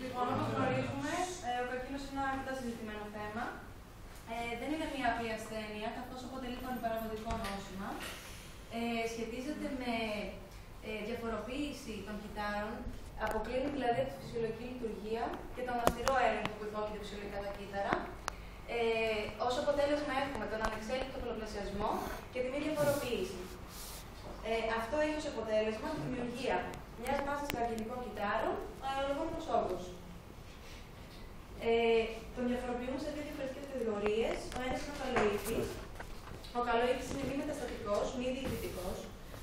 Λοιπόν, όπως γνωρίζουμε, ο καρκίνος είναι ένα αρκετά συζητημένο θέμα. Δεν είναι μία απλή ασθένεια, καθώς αποτελεί πανυπαραγωγικό νόσημα. Σχετίζεται με διαφοροποίηση των κυττάρων, αποκλίνει δηλαδή από τη φυσιολογική λειτουργία και τον αυστηρό έλεγχο που υπόκειται φυσιολογικά τα κύτταρα. Ως αποτέλεσμα έχουμε τον ανεξέλεγκτο πολλαπλασιασμό και τη μη διαφοροποίηση. Αυτό έχει ως αποτέλεσμα τη δημιουργία μιας μάσας καρκινικών κυττάρων, λεγόμενος όγκος. Τον διαφοροποιούν σε δύο διαφορετικές κατηγορίες. Ο ένας είναι ο καλοήθης. Ο καλοήθης είναι μη μεταστατικός, μη διαιτητικός.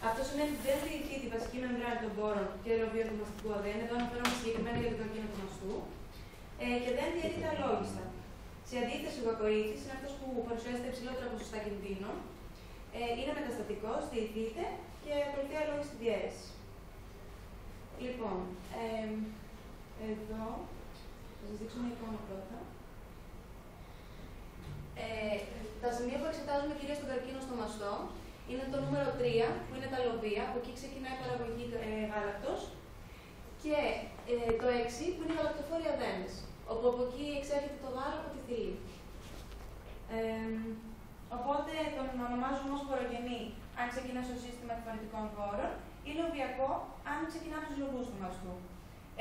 Αυτό σημαίνει ότι δεν διοικεί τη βασική μεμβράνη των πόρων και ελοβίων του μαστικού αδένου. Εδώ αναφέρομαι συγκεκριμένα για τον καρκίνο του μαστού. Και δεν διαιρείται αλόγιστα. Σε αντίθεση, ο κακοήθης είναι αυτός που παρουσιάζεται υψηλότερα ποσοστά κινδύνων. Είναι μεταστατικός, διοικείται και ακολουθεί αλόγιστη διαίρεση. Λοιπόν, εδώ θα σας δείξω μια εικόνα πρώτα. Τα σημεία που εξετάζουμε κυρίως στον καρκίνο στο μαστό είναι το νούμερο 3, που είναι τα λοβία, από εκεί ξεκινάει η παραγωγή γάλακτος, και το 6, που είναι οι γαλακτοφόροι αδένες, όπου από εκεί εξέρχεται το γάλα από τη θηλή. Οπότε τον ονομάζουμε ως φορογενή αν ξεκινά στο σύστημα επιφανητικών πόρων ή λοβιακό αν ξεκινά από τους λοβούς του μαστού.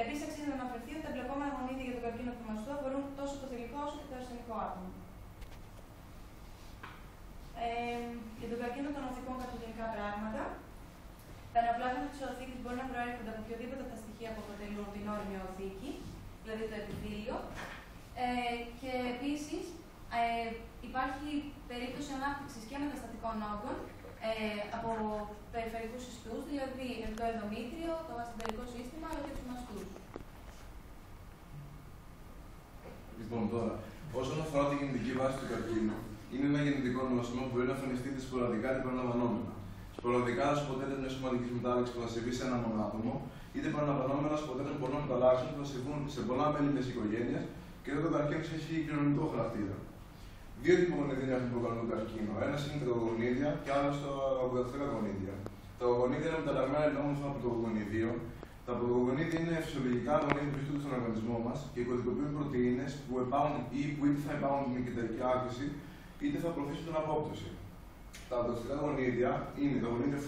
Επίσης, αξίζει να αναφερθεί ότι τα εμπλεκόμενα γονίδια για τον καρκίνο του μαστού αφορούν τόσο το θηλυκό όσο και το ασθενικό άτομο. Για τον καρκίνο των οθικών κάποια γενικά πράγματα. Τα νεοπλάσματα της οθήκης μπορεί να προέρχονται από οποιοδήποτε από τα στοιχεία που αποτελούν την όριμη οθήκη, δηλαδή το επιθύλιο. Και επίσης, υπάρχει περίπτωση ανάπτυξης και μεταστατικών όγκων από περιφερικούς ιστούς, δηλαδή το ενδομήτριο, το γαστρεντερικό σύστημα, αλλά και τους μαστούς. Λοιπόν, τώρα, όσον αφορά τη γενετική βάση του καρκίνου, είναι ένα γενετικό νόσημα που μπορεί να εμφανιστεί είτε σποραδικά είτε επαναλαμβανόμενα. Σποραδικά ασποτέλεται μια σωματική μετάλλαξη που θα συμβεί σε ένα μόνο άτομο, είτε επαναλαμβανόμενα ασποτέλεται πολλών μεταλλάξεων που θα συμβούν σε πολλά μέλη μιας οικογένειας και εδώ το καρκίνο έχει κοινωνικό χαρακτήρα. Δύο τυπογονίδια έχουν προκαλούν τον καρκίνο. Ένα είναι τα γονίδια και άλλο τα αποκαταστατικά γονίδια. Τα γονίδια είναι μεταλλαγμένα ενόμορφα από το γονιδίο. Τα πρωτογονίδια είναι φυσιολογικά γονίδια που βρίσκονται στον οργανισμό μας και κωδικοποιούν πρωτεΐνες που υπάρχουν ή που είτε θα υπάρχουν με κυτταρική άκρηση είτε θα προωθήσουν την απόπτωση. Τα αποκαταστατικά γονίδια είναι τα γονίδια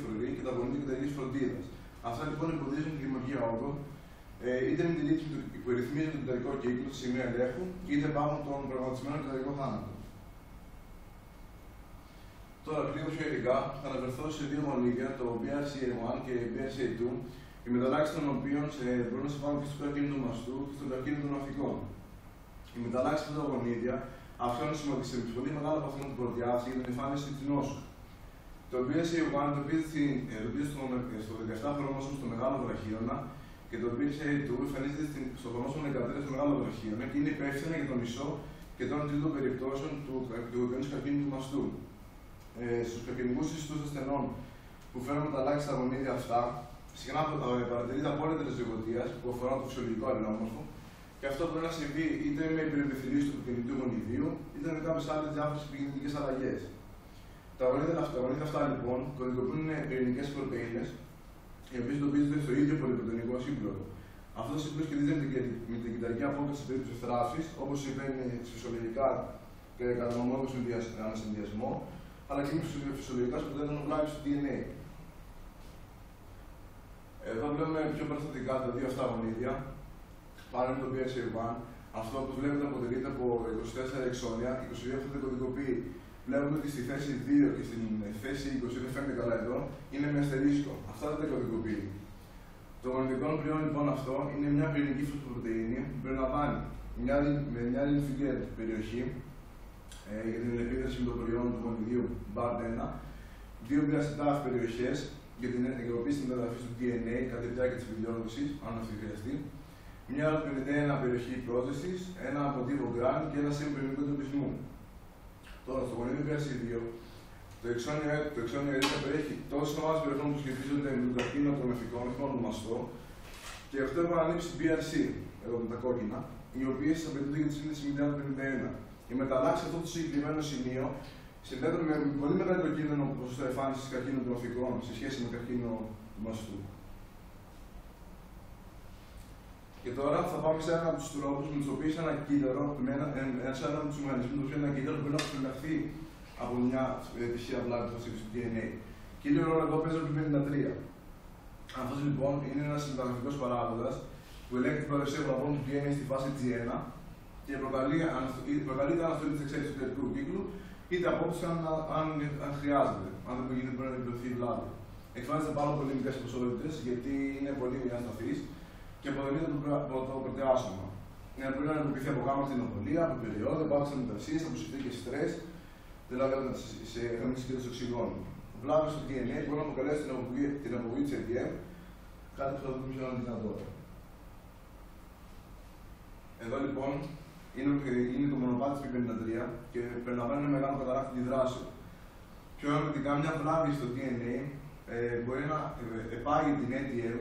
φρουρή και τα γονίδια κυτταρικής φροντίδας. Αυτά λοιπόν εμποδίζουν τη δημιουργία όγκων, είτε με τη λήψη που ρυθμίζει τον κυτταρικό κύκλο σε σημείο ελέγχου, είτε πάγουν τον πραγματισμένο κυτταρικό θάνατο. Τώρα, λίγο πιο ειδικά, θα αναφερθώ σε δύο γονίδια, το BRCA1 και BRCA2, οι μεταλλάξεις των οποίων μπορούν να συμβάλλουν και στο καρκίνο του μαστού και στο καρκίνο των οθικών. Οι μεταλλάξεις από τα γονίδια αυξάνουν σε πολύ μεγάλο βαθμό την προδιάθεση για την εμφάνιση της νόσου. Το BRCA1 εντοπίζεται στο 17χρονο στο μεγάλο βραχίωνα και το BRCA2 εμφανίζεται στο χρονόσωμο 13 στο μεγάλο βραχίωνα και είναι υπεύθυνα για το μισό και των τρίτων περιπτώσεων του καρκίνου του μαστού. Στους καρκινικούς ιστούς ασθενών που φέρνουν μεταλλάξεις στα γονίδια αυτά, συχνά παρατηρείται απόλυτη ζυγωτία που αφορά το φυσιολογικό αλληλόμορφο και αυτό μπορεί να συμβεί είτε με υπερεπιθυλίωση του προκινητού γονιδίου είτε με κάποιες άλλες διάφορες επικοινωνικές αλλαγές. Τα γονίδια αυτά λοιπόν κωδικοποιούν πυρηνικές πρωτεΐνες οι οποίες εντοπίζονται στο ίδιο πολυπρωτεϊνικό σύμπλοκο. Αυτό το σύμπλοκο σχετίζεται με την κυτταρική απόκτηση σε περίπτωση θράψης, όπως συμβαίνει φυσιολογικά και κατά τον ανασυνδυασμό, αλλά και φυσιολογικά σπουδαία των βλάβης του DNA. Εδώ βλέπουμε πιο περιστατικά τα δύο αυτά γονίδια. Πάνω είναι το BRCA1. Αυτό που βλέπετε αποτελείται από 24 εξώνια, 22 αυτό δεν κωδικοποιεί. Βλέπουμε ότι στη θέση 2 και στην θέση 20, δεν φαίνεται καλά εδώ, είναι με αστερίσκο. Αυτά δεν τα κωδικοποιεί. Το γονιδικό πριόν λοιπόν αυτό είναι μια πυρηνική φωσφοπρωτεΐνη που περιλαμβάνει μια λυμφική περιοχή για την επίδραση με το προϊόν του γονιδίου BARD1, δύο BRCA περιοχές για την εγγραφή μεταγραφή του DNA κατά τη διάρκεια της επιδιόρθωσης, αν αυτή χρειαστεί, μια άλλο περιοχή πρόσθεσης, ένα μοτίβο γκράνι και ένα σύμβολο πυρηνικού εντοπισμού. Τώρα, στο γονίδιο BRCA2, το εξώνιο ΕΡΙΚΑ περιέχει τόσες ομάδες περιοχών που σχετίζονται με τον καρκίνο των οθικών, όχι μόνο το μαστό, και αυτό έχουν αναλείψει BRC, εδώ με τα κόκκινα, οι οποίες απαιτούνται για τη σύνδεση 051. Οι μεταλλάξεις σε αυτό το συγκεκριμένο σημείο συνδέονται με πολύ μεγαλύτερο κίνδυνο ποσοστό εμφάνισης καρκίνου των οθικών σε σχέση με καρκίνο του μαστού. Και τώρα θα πάμε σε έναν από τους τρόπους με τους οποίους ένα κύτταρο, σε έναν από τους μηχανισμούς που ένα κύτταρο μπορεί να αποφυλαχθεί από μια τυχαία βλάβη του DNA. Κύριο ρόλο εδώ παίζει το P53. Αυτός λοιπόν είναι ένας μεταγραφικός παράγοντας που ελέγχει την παρουσία βλαβών του DNA στη φάση G1 και προκαλεί την αναστολή της εξέλιξης του ιατρικού κύκλου, είτε απόψε αν χρειάζεται, αν δεν μπορεί να επιβληθεί η βλάβη. Εκφράζεται πάρα πολύ μικρές ποσότητες γιατί είναι πολύ ασταθής και αποτελείται από το πρωτεάσωμα. Μπορεί να ενεργοποιηθεί από γάμμα ακτινοβολία, από περιόδο, από άλλες αμυτασίες, από συνθήκες στρες, δηλαδή σε χαμηλή συγκέντρωση οξυγόνου. Βλάβες στο DNA μπορεί να αποκαλέσει την απογωγή της ATM, κάτι που θα δούμε πιο αναδυνατό. Εδώ λοιπόν είναι το μονοπάτι του P53 και περιλαμβάνει ένα μεγάλο καταράκτη δράσεων. Πιο αναλυτικά, μια βλάβη στο DNA μπορεί να επάγει την ATM.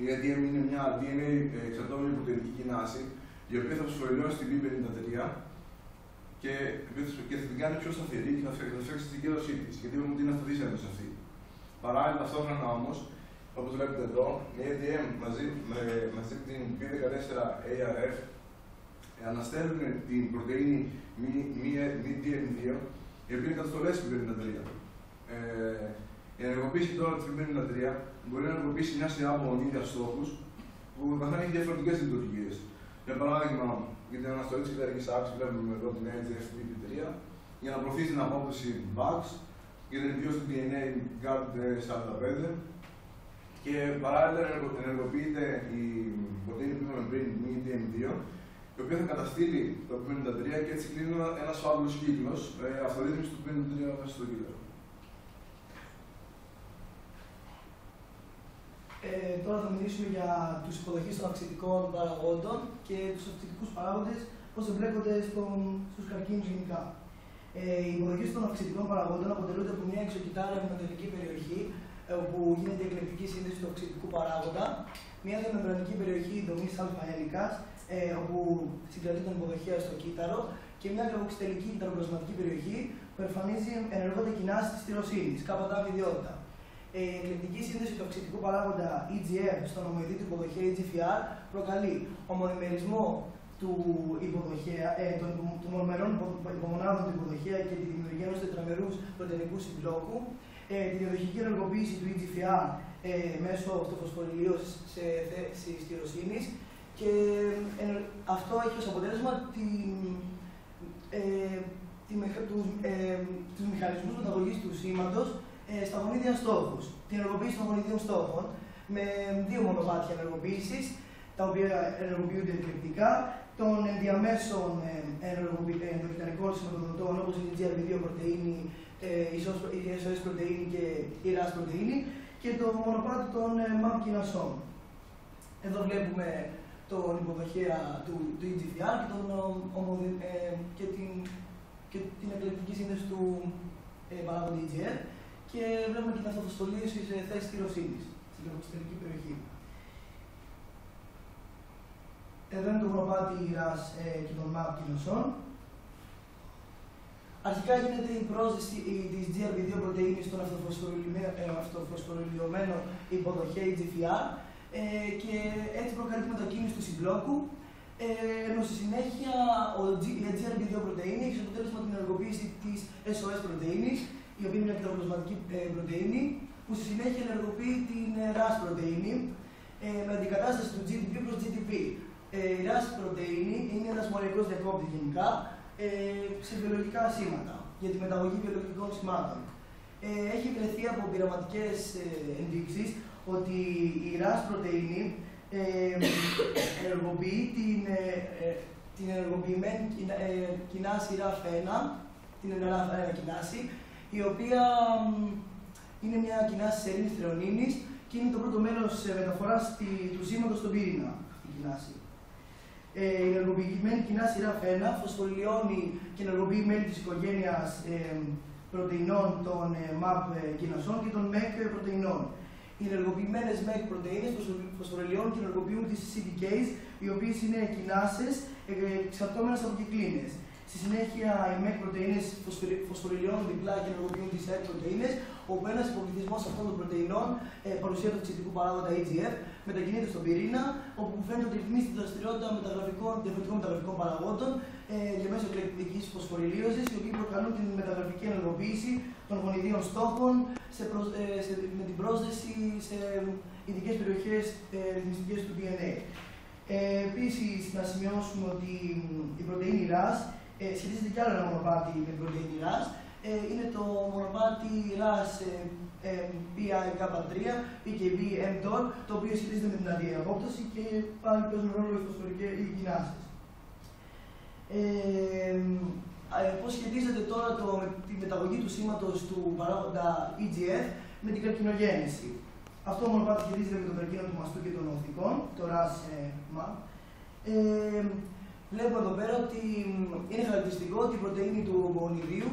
Η ATM είναι μια DNA εξαρτώμενη πρωτεϊνική κοινάση, η οποία θα φωσφοριλιώσει την P53 και θα την κάνει πιο σταθερή και θα φτιάξει τη συγκέντρωσή τη. Γιατί είπαμε ότι είναι ασταθής ένταση αυτή. Παράλληλα, ταυτόχρονα όμως, όπως βλέπετε εδώ, η ATM μαζί με την P14ARF αναστέλνουν την πρωτεΐνη MIDM2, η οποία είναι καταστολές στην P53. Η ενεργοποίηση τώρα της P53 μπορεί να ενεργοποιήσει μια σειρά από διαστόχους που καθένα έχει διαφορετικές λειτουργίες. Για παράδειγμα, για την αναστολή της κυταρικής άξης, βλέπουμε εδώ την AGFP3, για να προωθήσει την απόκτηση bugs, για την επιβίωση του DNA GARD45 και παράλληλα ενεργοποιείται η πρωτεΐνη που είπαμε πριν, MIDM2, η οποία θα καταστήλει το P53 και έτσι κλείνει ένας φαύλος κύκλος αυτορύθμισης του P53 μέσα στο κύτταρο. Τώρα θα μιλήσουμε για τους υποδοχείς των αυξητικών παραγόντων και τους αυξητικούς παράγοντες, πώς εμπλέκονται στους καρκίνους γενικά. Οι υποδοχείς των αυξητικών παραγόντων αποτελούνται από μια εξωκυτάρια αιμοτελική περιοχή, όπου γίνεται η εκλεκτική σύνδεση του αυξητικού παράγοντα, μια διαμεμβρανική περιοχή δομής α-έλικας, όπου συγκρατεί τον υποδοχέα στο κύτταρο, και μια καρποξυτελική κυταροπλασματική περιοχή που εμφανίζει ενεργότητα κοινάσης της τυροσίνης, ΚΤΑ ιδιότητα. Η εκλεκτική σύνδεση του αυξητικού παράγοντα EGF στον ομοειδή του υποδοχέα EGFR προκαλεί ομονιμερισμό του υποδοχέα, των μονομερών υπομονάδων του υποδοχέα και τη δημιουργία ενός τετραμερούς πρωτεϊνικού συμπλόκου, τη διαδοχική ενεργοποίηση του EGFR μέσω αυτοφωσφοριλίωσης σε θέση τυροσίνης, και αυτό έχει ως αποτέλεσμα τους μηχανισμούς μεταγωγής του σήματος στα γονίδια στόχους. Την ενεργοποίηση των γονιδίων στόχων με δύο μονοπάτια ενεργοποίησης, τα οποία ενεργοποιούνται εκλεκτικά, των ενδιαμέσων ενδοκυταρικών σηματοδοτών, όπως είναι η GRB2 πρωτεΐνη, η SOS πρωτεΐνη και η RAS πρωτεΐνη, και το μονοπάτι των MAP κοινασών. Εδώ βλέπουμε τον υποδοχέα του EGFR και την εκλεκτική σύνδεση του παράγοντα EGF, και βλέπουμε και την αυτοφωσφοριλίωση σε θέση τυροσίνης, στην καρποξυτελική περιοχή. Εδώ είναι το μονοπάτι RAS και των MAP κοινωσών. Αρχικά γίνεται η πρόσθεση της GRB2 πρωτεΐνης στον αυτοφωσφοριλιωμένο υποδοχέα EGFR, και έτσι προκαλείται μετακίνηση του συμπλόκου, ενώ στη συνέχεια η GRB2 πρωτεΐνη έχει ως αποτέλεσμα την ενεργοποίηση της SOS πρωτεΐνης, η οποία είναι μια κυταροπλασματική πρωτεΐνη, που στη συνέχεια ενεργοποιεί την RAS πρωτεΐνη με αντικατάσταση του GTP προς GTP. Η RAS πρωτεΐνη είναι ένας μολυκός διακόπτης γενικά σε βιολογικά σήματα, για τη μεταγωγή βιολογικών σημάτων. Έχει βρεθεί από πειραματικές ενδείξεις ότι η RAS πρωτεΐνη ενεργοποιεί την ενεργοποιημένη κοινάση RAF1, την RAF1 κοινάση, η οποία είναι μια κοινάση σερίνης θρεονίνης και είναι το πρώτο μέλος μεταφοράς του σήματος στον πυρήνα, αυτή η κοινάση. Η ενεργοποιημένη κοινάση RAF1 φωσφοριλιώνει και ενεργοποιεί μέλη της οικογένειας πρωτεϊνών των MAP κοινασών και των MEC πρωτεϊνών. Οι ενεργοποιημένες MEC πρωτεΐνες φωσφοριλιώνουν και ενεργοποιούν τις CDKs, οι οποίες είναι κοινάσες εξαρτώμενες από κυκλίνες. Στη συνέχεια, οι MEC πρωτεΐνες φωσφοριλιώνουν διπλά και ενεργοποιούν τις ERK πρωτεΐνες, όπου ένας υποβλητισμός αυτών των πρωτεϊνών παρουσία του αυξητικού παράγοντα EGF μετακινείται στον πυρήνα, όπου φαίνεται ότι ρυθμίζει τη δραστηριότητα διαφορετικών μεταγραφικών παραγόντων διαμέσου εκλεκτικής φωσφοριλίωσης, οι οποίοι προκαλούν την μεταγραφική ενεργοποίηση των γονιδίων στόχων με την πρόσθεση σε ειδικές περιοχές ρυθμιστικές του DNA. Επίσης, να σημειώσουμε ότι η πρωτεΐνη RAS σχετίζεται κι άλλο ένα μονοπάτι με την πρωτεΐνη RAS. Είναι το μονοπάτι RAS PIK3, PKB-mTOR, το οποίο σχετίζεται με την αντιαπόκτωση και πάλι παίζουν ρόλο οι φωσφορικές κινάσεις. Πώς σχετίζεται τώρα με τη μεταγωγή του σήματος του παράγοντα EGF με την καρκινογέννηση. Αυτό το μονοπάτι σχετίζεται με τον καρκίνο του μαστού και των οχθικών, το RAS-MAP. Βλέπουμε εδώ πέρα ότι είναι χαρακτηριστικό ότι η πρωτεΐνη του γονιδίου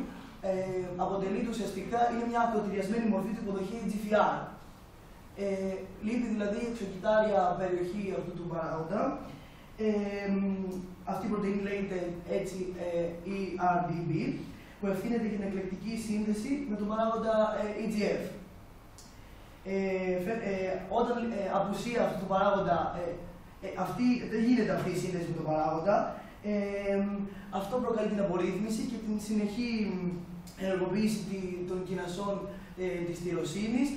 αποτελείται ουσιαστικά, είναι μια ακροτηριασμένη μορφή του υποδοχή GFR. Λείπει δηλαδή η εξωκυτάρια περιοχή αυτού του παράγοντα. Αυτή η πρωτεΐνη λέγεται έτσι ERBB, που ευθύνεται για την εκλεκτική σύνδεση με τον παράγοντα EGF. Όταν απουσία αυτού του παράγοντα, δεν γίνεται αυτή η σύνδεση με τον παράγοντα, αυτό προκαλεί την απορρίθμιση και την συνεχή ενεργοποίηση των κινασών της τυροσίνης,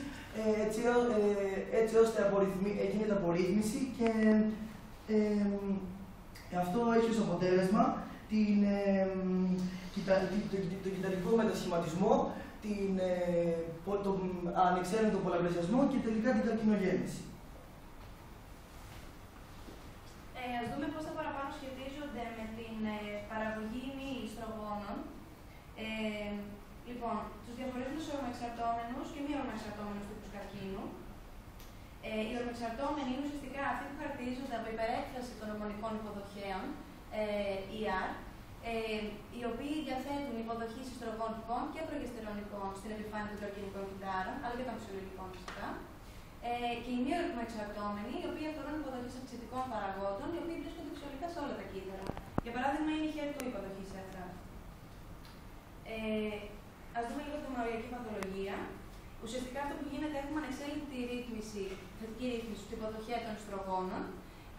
έτσι ώστε γίνεται απορρίθμιση και αυτό έχει ως αποτέλεσμα τον κυταρικό μετασχηματισμό, τον ανεξέλεγκτο πολλαπλασιασμό και τελικά την καρκινογέννηση. Ας δούμε πώς τα παραπάνω σχετίζονται με την παραγωγή μη ιστρογόνων. Λοιπόν, τους διαχωρίζουμε σε ορμοεξαρτώμενους και μη ορμοεξαρτώμενους τύπους καρκίνου. Οι ορμοεξαρτώμενοι είναι ουσιαστικά αυτοί που χαρακτηρίζονται από υπερέκφραση των ορμονικών υποδοχέων, ER, οι οποίοι διαθέτουν υποδοχή ιστρογονικών και προγεστερονικών στην επιφάνεια των καρκινικών κυτάρων, αλλά και των φυσιολογικών φυσικά. Και οι μη ορμοεξαρτώμενοι, οι οποίοι αφορούν υποδοχή αυξητικών παραγόντων, οι οποίοι βρίσκονται φυσιολογικά σε όλα τα κύτταρα. Για παράδειγμα, είναι η χέρι υποδοχή σε αυτά. Ας δούμε λίγο την μοριακή παθολογία. Ουσιαστικά αυτό που γίνεται, έχουμε ανεξέλεγκτη θετική ρύθμιση στην υποδοχή των ιστρογόνων.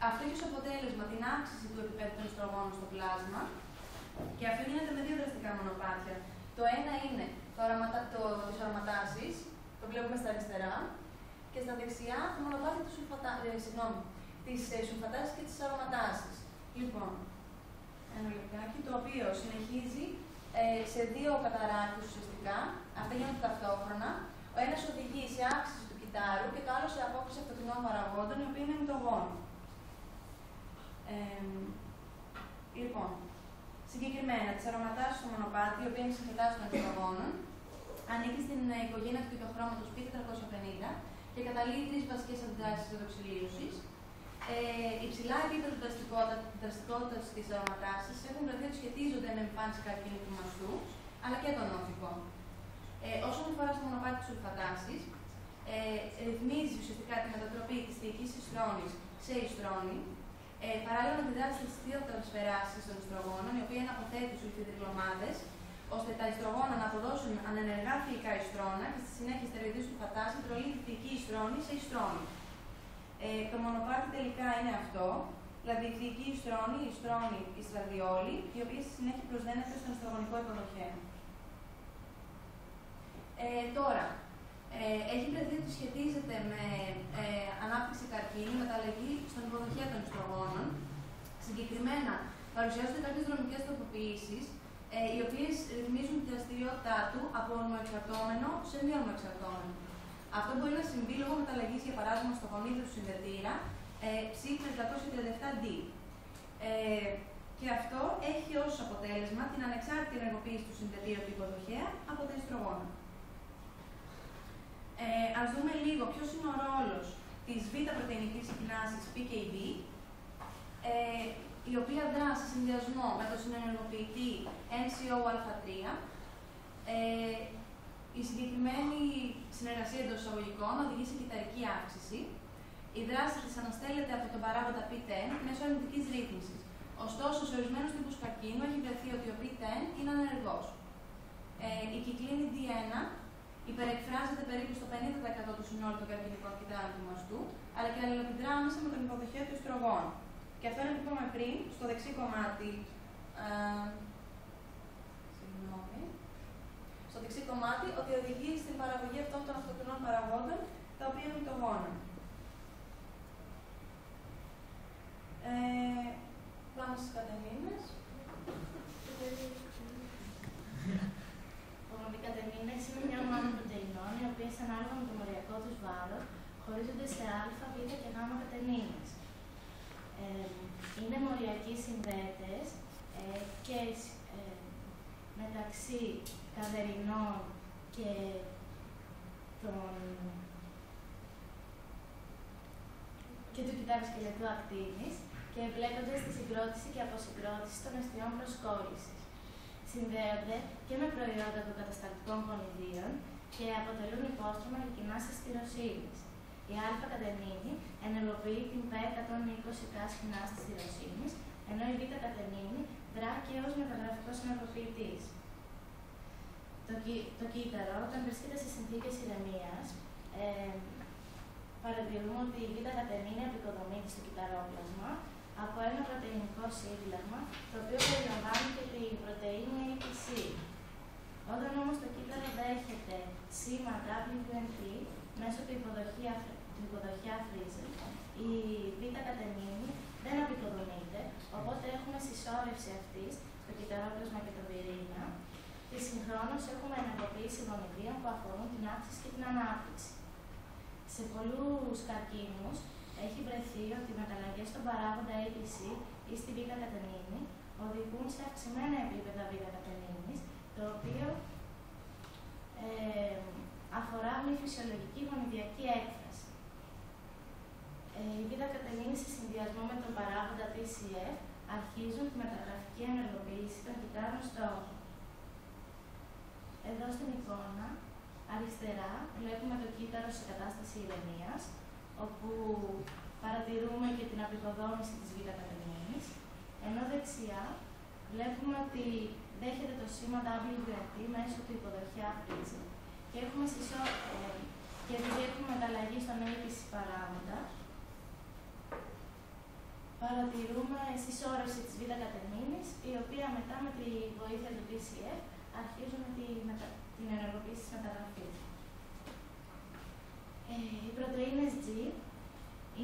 Αυτό έχει ως αποτέλεσμα την αύξηση του επίπεδου των ιστρογόνων στο πλάσμα. Και αυτό γίνεται με δύο δραστικά μονοπάτια. Το ένα είναι τις οραματάσεις, το βλέπουμε στα αριστερά, και στα δεξιά το μονοπάτι της σουλφατάσης και της αρωματάσης. Λοιπόν, ένα λεπτάκι, το οποίο συνεχίζει σε δύο καταρράκτες ουσιαστικά, αυτά γίνονται ταυτόχρονα. Ο ένας οδηγεί σε αύξηση του κυτάρου και το άλλο σε απόκτηση αυτοκινών παραγόντων, οι οποίοι είναι μυτογόνοι. Λοιπόν, συγκεκριμένα, τις αρωματάσεις στο μονοπάτι, η οποία είναι συγχετάση των μυτογόνων, ανήκει στην οικογένεια του κοιτοχρώματος P450 και καταλήγει τρεις βασικές αντιδράσεις υδροξυλίωσης. Υψηλά επίπεδα δραστικότητας της αρωματάσης έχουν βρεθεί ότι σχετίζονται με εμφάνιση καρκίνου του μαστού, αλλά και των οχθικών. Όσον αφορά στο μονοπάτι της σουλφατάσης, ρυθμίζει ουσιαστικά τη μετατροπή της θηϊκής ιστρώνης σε ιστρώνη, παράλληλα με τη δράση της θειοτρανσφεράσεις των ιστρογόνων, οι οποίοι είναι αποθέτεις σουλφιδρικλωμάδες, ώστε τα ιστρογόνα να αποδώσουν ανενεργά θηϊκά ιστρώνα και στη συνέχεια η στεροειδή σουλφατάση προλύει τη θηϊκή ιστρώνη σε ιστρώνη. Το μονοπάτι τελικά είναι αυτό, δηλαδή η θηϊκή ιστρώνη, η ιστρώνη, η στραδιόλη, η οποία στη συνέχεια προσδένεται στον ιστρογονικό υποδοχέα. Τώρα, έχει βρεθεί ότι σχετίζεται με ανάπτυξη καρκίνου, μεταλλαγή στον υποδοχέα των ιστρογόνων. Συγκεκριμένα, παρουσιάζονται κάποιες δρομικές τροποποιήσεις, οι οποίες ρυθμίζουν τη δραστηριότητά του από ορμοεξαρτώμενο σε μη ορμοεξαρτώμενο. Αυτό μπορεί να συμβεί λόγω μεταλλαγής, για παράδειγμα, στο γονίδιο του συνδετήρα ψ437D. Και αυτό έχει ως αποτέλεσμα την ανεξάρτητη ενεργοποίηση του συνδετήρα του υποδοχέα από τα ιστρογόνα. Ας δούμε λίγο ποιος είναι ο ρόλος της β-πρωτεϊνικής κινάσης PKB, η οποία δρά σε συνδυασμό με το συνενεργοποιητή NCOα3. Η συγκεκριμένη συνεργασία εντός εισαγωγικών οδηγεί σε κυταρική αύξηση. Η δράση της αναστέλλεται από τον παράγοντα P10 μέσω αρνητικής ρύθμισης. Ωστόσο, σε ορισμένους τύπους καρκίνου έχει βρεθεί ότι ο P10 είναι ανενεργός. Η κυκλίνη D1 Υπερεκφράζεται περίπου στο 50% του συνόλου των καρκινικών κυττάρων του μαστού, αλλά και αλληλεπιδρά άμεσα με την υποδοχή του ιστρογόνου. Και αυτό είναι που είπαμε πριν, στο δεξί κομμάτι. Στο δεξί κομμάτι, ότι οδηγεί στην παραγωγή αυτών των αυτοκτονών παραγόντων, τα οποία είναι μυτογόνα. Πάμε στις κατεμίνες. Οι κατεμίνες είναι μια ομάδα πρωτεϊνών, οι οποίες ανάλογα με το μοριακό τους βάρος χωρίζονται σε α, β και γ κατεμίνες. Είναι μοριακοί συνδέτες και μεταξύ καδερινών και του κυταροσκελετού ακτίνης και εμπλέκονται στη συγκρότηση και αποσυγκρότηση των αιστειών προσκόλλησης. Συνδέονται και με προϊόντα των κατασταλτικών γονιδίων και αποτελούν υπόστρωμα για κοινάσεις στηροσύνης. Η α-κατεμίνη ενεργοποιεί την P120 κάσχυνας της στηροσύνης, ενώ η β-κατεμίνη δρά και ως μεταγραφικός ενεργοποιητής. Το κύτταρο, όταν βρίσκεται σε συνθήκες ηρεμίας, παρατηρούμε ότι η β-κατεμίνη επικοδομείται στο κυτταρόπλασμα από ένα πρωτεϊνικό σύμπλεγμα, το οποίο περιλαμβάνει και την πρωτεΐνη ATC. Όταν όμως το κύτταρο δέχεται σήμα WNT μέσω του υποδοχεία Φρίζελ, η β-κατεμίνη δεν επικοδομείται, οπότε έχουμε συσσόρευση αυτής στο κυτταρόπλασμα και τον πυρήνα και συγχρόνως έχουμε ενεργοποίηση γονιδίων που αφορούν την αύξηση και την ανάπτυξη. Σε πολλούς καρκίνους έχει βρεθεί ότι οι μεταλλαγές στον παράγοντα ATC ή στη β-κατεμίνη οδηγούν σε αυξημένα επίπεδα β-κατεμίνης, το οποίο αφορά μια φυσιολογική γονιδιακή έκφραση. Η β-κατεμίνη σε συνδυασμό με τον παράγοντα TCF αρχίζουν τη μεταγραφική ενεργοποίηση των κυττάρων στο όχο. Εδώ στην εικόνα, αριστερά, βλέπουμε το κύτταρο σε κατάσταση ηρεμίας, όπου παρατηρούμε και την απεικοδόμηση της β-κατεμίνης, ενώ δεξιά βλέπουμε ότι δέχεται το σήμα WNT μέσω του υποδοχεία Φρίζελ. Και επειδή έχουμε μεταλλαγή στον ATC παράγοντα, παρατηρούμε συσσόρευση της β-κατεμίνης, η οποία μετά με τη βοήθεια του TCF αρχίζουν την ενεργοποίηση της μεταγραφής. Οι πρωτεΐνες G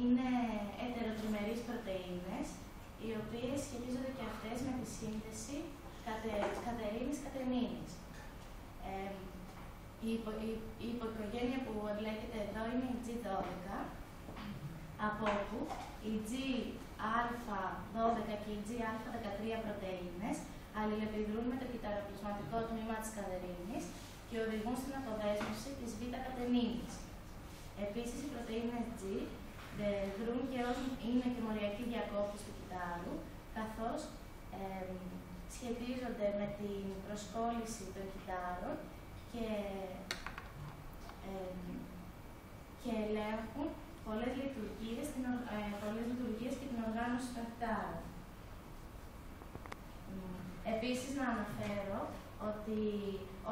είναι ετεροτριμερείς πρωτεΐνες, οι οποίες σχετίζονται και αυτές με τη σύνθεση κατερίνης-κατεμίνης. Η υποοικογένεια που εμπλέκεται εδώ είναι η G12, από όπου οι Gα12 και οι Gα13 πρωτεΐνες αλληλεπιδρούν με το κυτταροπλασματικό τμήμα της καδερίνης και οδηγούν στην αποδέσμευση της β-κατεμίνης. Επίσης, οι πρωτεΐνες G δρούν και είναι και μοριακοί διακόπτες του κυττάρου, καθώς σχετίζονται με την προσκόλληση των κυττάρων και ελέγχουν πολλές λειτουργίες και την οργάνωση των κυττάρων. Επίσης, να αναφέρω ότι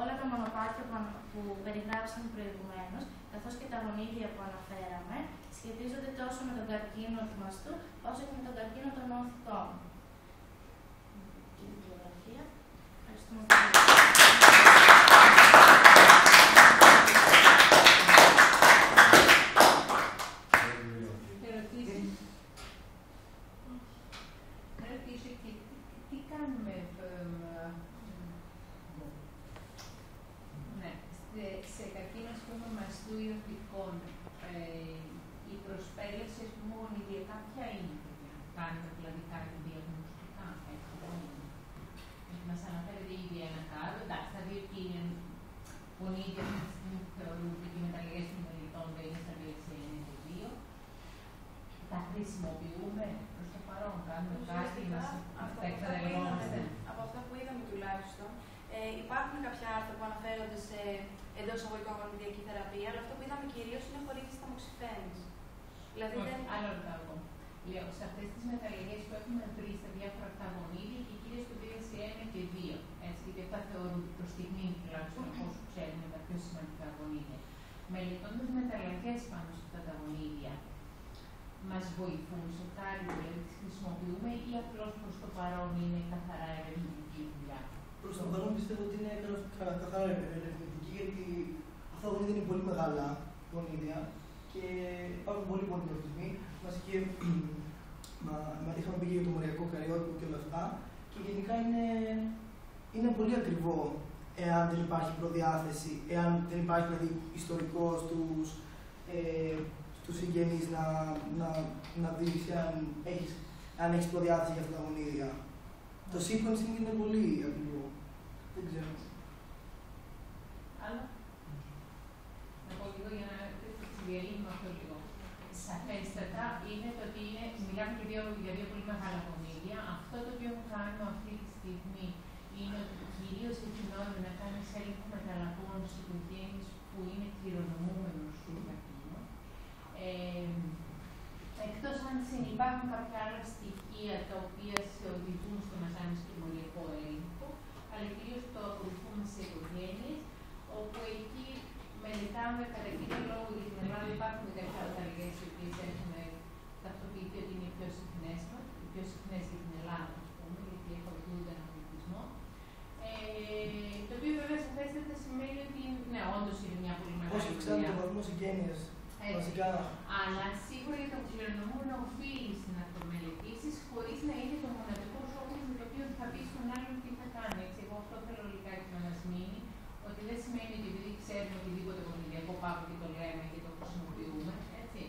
όλα τα μονοπάτια που περιγράψαμε προηγουμένως, καθώς και τα γονίδια που αναφέραμε, σχετίζονται τόσο με τον καρκίνο του μαστού, όσο και με τον καρκίνο των οθικών. Ευχαριστούμε πολύ. Τι κάνουμε σε καρκίνο μαστού ή οθικών, η προσπέλαση γονιδιακά ποια είναι? Κάνουμε δηλαδή κάτι διαγνωστικά? Μας αναφέρετε ήδη ένα κάτω, εντάξει, θα δει ότι είναι γονίδια που θεωρούνται και οι μεταλλαγές των μελιτών δεν είναι στα 2,92. Τα χρησιμοποιούμε προς το παρόν, κάνουμε κάτι, μας εκπαιδευόμαστε. Από αυτά που είδαμε τουλάχιστον, υπάρχουν κάποια άρθρα που αναφέρονται σε εντός εισαγωγικών γονιδιακή θεραπεία, αλλά αυτό που είδαμε κυρίως είναι χορήγηση ταμοξιφένης. Δηλαδή Άλλο ρωτάω εγώ. Λέω, σε αυτές τις μεταλλαγές που έχουμε βρει στα διάφορα αυτά γονίδια και κυρίως το 2,1 και 2, έτσι, γιατί αυτά θεωρούνται προς στιγμή τουλάχιστον από όσο ξέρουμε τα πιο σημαντικά γονίδια. Μελετώντας μεταλλαγές πάνω σε αυτά τα γονίδια, μας βοηθούν σε κάτι, δηλαδή τις χρησιμοποιούμε ή απλώς προς το παρόν είναι καθαρά ερευνητική δουλειά? Προς το παρόν πιστεύω ότι είναι καθαρά ερευνητική, γιατί αυτά τα γονίδια είναι πολύ μεγάλα γονίδια και υπάρχουν πολλοί πολυμορφισμοί. Είχαμε πει για το μοριακό καριότυπο και όλα αυτά. Και γενικά είναι πολύ ακριβό εάν δεν υπάρχει προδιάθεση, εάν δεν υπάρχει δηλαδή ιστορικό στους συγγενείς να δεις αν έχεις προδιάθεση για αυτά τα γονίδια. Το sequencing είναι πολύ ακριβό. Δεν ξέρω. Άλλο. Να πω λίγο για να διαλύνουμε αυτό λίγο. Σαφέστατα είναι το ότι μιλάμε για δύο πολύ μεγάλα γονίδια. Αυτό το οποίο κάνουμε αυτή τη στιγμή είναι ότι κυρίως ευθυνώνουμε να κάνεις έλεγχο μεταλλαγών στις οικογένειες που είναι κληρονομούμενος του καρκίνου. Εκτός αν συνυπάρχουν κάποια άλλα στοιχεία τα οποία σε οδηγούν στο να κάνεις το μοριακό έλεγχο, αλλά κυρίως το ακολουθούμε σε οικογένειες, όπου εκεί μελετάμε κατά κύριο λόγο για την Ελλάδα. Υπάρχουν κάποια μεταλλαγές οι οποίες έχουν ταυτοποιηθεί ότι είναι οι πιο συχνές για την Ελλάδα, ας πούμε, γιατί ακολουθούνται έναν πολιτισμό. Το οποίο βέβαια σαφέστατα σημαίνει ότι ναι, όντως είναι μια πολύ μεγάλη δουλειά. Όσο ξέρετε το βαθμό συγγένειας, βασικά. Αλλά σίγουρα για το κληρονομούμενο οφείλεις να το μελετήσεις χωρίς να είναι το μοναδικό τρόπο με το οποίο θα πει στον άλλον τι θα κάνει. Έτσι, εγώ αυτό θέλω λιγάκι να μας μείνει, ότι δεν σημαίνει ότι επειδή ξέρουμε οτιδήποτε γονιδιακό πάμε και το λέμε και το χρησιμοποιούμε. Έτσι.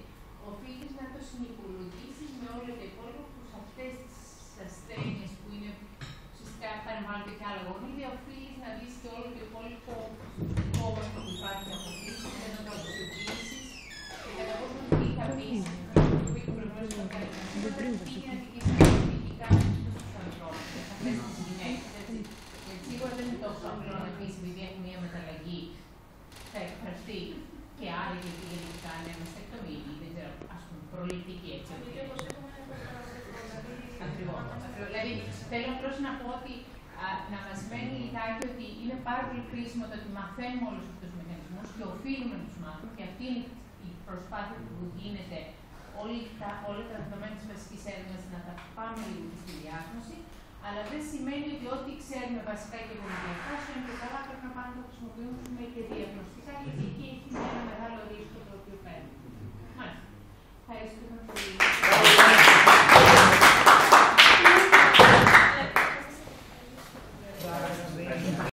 Οφείλεις να το συνυπολογίσεις με όλα τα υπόλοιπα που σε αυτές τις ασθένειες που είναι ουσιαστικά παρεμβάλλονται και άλλα γονίδια, οφείλεις να δεις και όλο το υπόλοιπο κόμμα που υπάρχει από πίσω, και να το αξιοποιήσεις και κατά πόσο τι θα πεις, το οποίο προβλέψει το καλύτερο, τι είναι αντικειμενικό, τι κάνει στους ανθρώπους, σε αυτές τις γυναίκες. Γιατί σίγουρα δεν είναι τόσο απλό να πεις επειδή έχει μια μεταλλαγή θα εκφραστεί και άρα γιατί γενικά είναι μαστεκτομή ή δεν ξέρω, ας πούμε, προληπτική έτσι. Ακριβώς. Δηλαδή, θέλω απλώς να πω ότι να μας μένει λιγάκι ότι είναι πάρα πολύ κρίσιμο το ότι μαθαίνουμε όλους αυτούς τους μηχανισμούς και οφείλουμε να τους μάθουμε και αυτή είναι η προσπάθεια που γίνεται όλα τα δεδομένα της βασικής έρευνας να τα πάμε λίγο στη διάγνωση, αλλά δεν σημαίνει ότι ό,τι ξέρουμε βασικά και γονιδιακά, είναι και καλά, πρέπει να πάμε να το χρησιμοποιήσουμε και διαγνωστικά, γιατί εκεί έχει μια